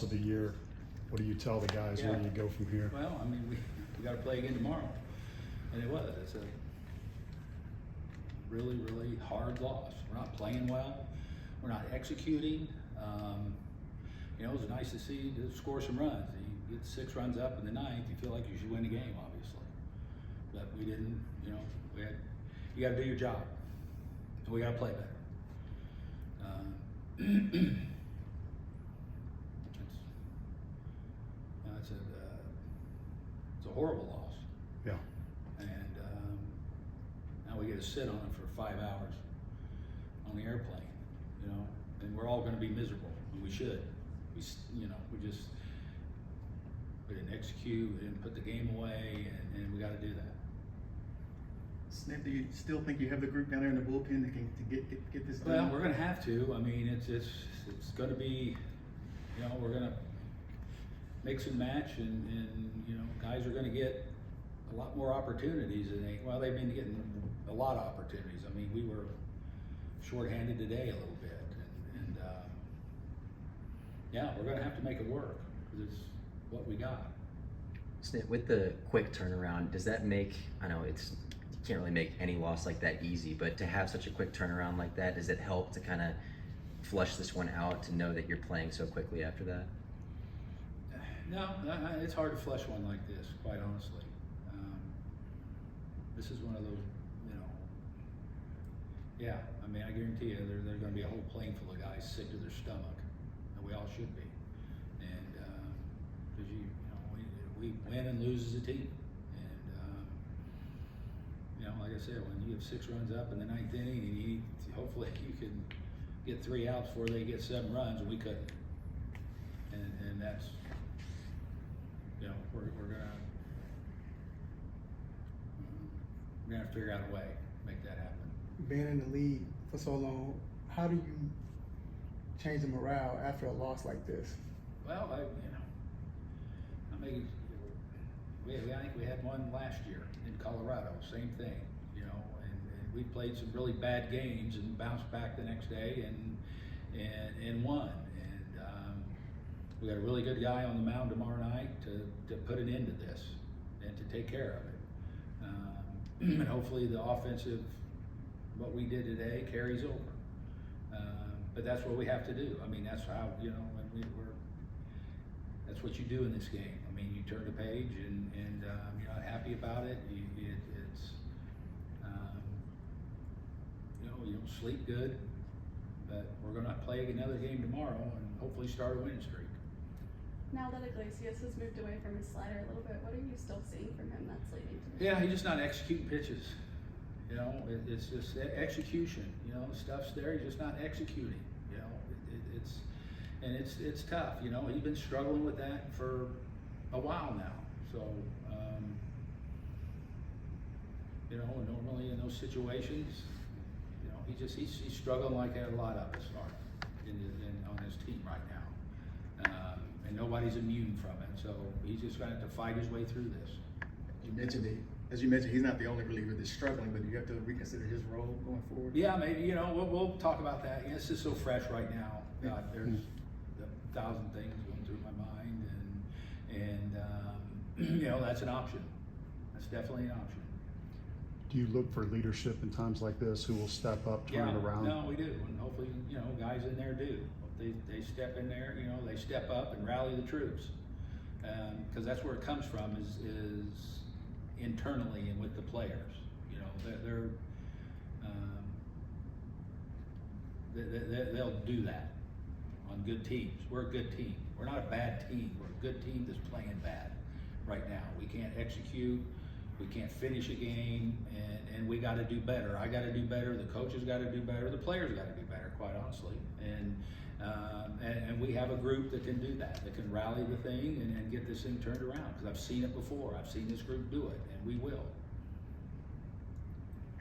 of the year. What do you tell the guys? Yeah. Where do you go from here? Well, I mean, we got to play again tomorrow, and it's a really, really hard loss. We're not playing well. We're not executing. You know, it was nice to see you score some runs. You get 6 runs up in the ninth, you feel like you should win the game, obviously. But we didn't. You know, you got to do your job, and we got to play better. It's a horrible loss. Yeah. And now we get to sit on it for 5 hours on the airplane, you know, and we're all going to be miserable, and we should. We didn't execute, we didn't put the game away, and we got to do that. Snip, do you still think you have the group down there in the bullpen that can get this done? Well, we're going to have to. I mean, it's going to be, you know, we're going to mix and match, and you know, guys are going to get a lot more opportunities than they've been getting a lot of opportunities. I mean, we were shorthanded today a little bit, and yeah, we're going to have to make it work because it's what we got. Snip, with the quick turnaround, does that make, I know you can't really make any loss like that easy, but to have such a quick turnaround like that, does it help to kind of flush this one out, to know that you're playing so quickly after that? No, it's hard to flush one like this, quite honestly. This is one of those, you know, yeah, I mean, I guarantee you there's going to be a whole plane full of guys sick to their stomach, and we all should be. And because you know, we win and lose as a team. And you know, like I said, when you have 6 runs up in the 9th inning, and hopefully you can get 3 outs before they get 7 runs, and we couldn't. And that's, you know, we're gonna have to figure out a way to make that happen. Being in the league for so long, how do you change the morale after a loss like this? Well, I think we had one last year in Colorado, same thing, you know, and we played some really bad games and bounced back the next day and won. And we got a really good guy on the mound tomorrow night to put an end to this and to take care of it. And hopefully the offensive, what we did today, carries over. But that's what we have to do. I mean, that's how, you know, that's what you do in this game. I mean, you turn the page and you're not happy about it. It's you know, you don't sleep good. But we're going to play another game tomorrow and hopefully start a winning streak. Now that Iglesias has moved away from his slider a little bit, what are you still seeing from him that's leading to this? Yeah, he's just not executing pitches. You know, it's just execution. You know, stuff's there. He's just not executing. You know, it's tough. You know, he's been struggling with that for a while now. So, you know, normally in those situations, you know, he's struggling like a lot of us are on his team right now. And nobody's immune from it. So he's just going to have to fight his way through this. As you mentioned, he's not the only reliever that's struggling, but you have to reconsider his role going forward. Yeah, maybe, you know, we'll talk about that. Yeah, it's just so fresh right now. God, there's 1,000 things going through my mind, and you know, that's an option. That's definitely an option. Do you look for leadership in times like this who will step up, turn it around? No, we do, and hopefully, you know, guys in there do. They step in there, you know, they step up and rally the troops, because that's where it comes from is internally and with the players. You know, they'll do that on good teams. We're a good team. We're not a bad team. We're a good team that's playing bad right now. We can't execute. We can't finish a game, and we got to do better. I got to do better. The coaches got to do better. The players got to do better, quite honestly. And we have a group that can do that can rally the thing and get this thing turned around. Because I've seen it before. I've seen this group do it, and we will.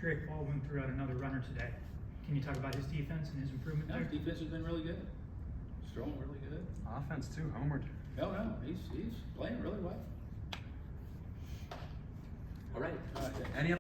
Drake Baldwin threw out another runner today. Can you talk about his defense and his improvement No, there? his defense has been really good. Strong, really good. Offense too, homered. No, he's playing really well. All right. Any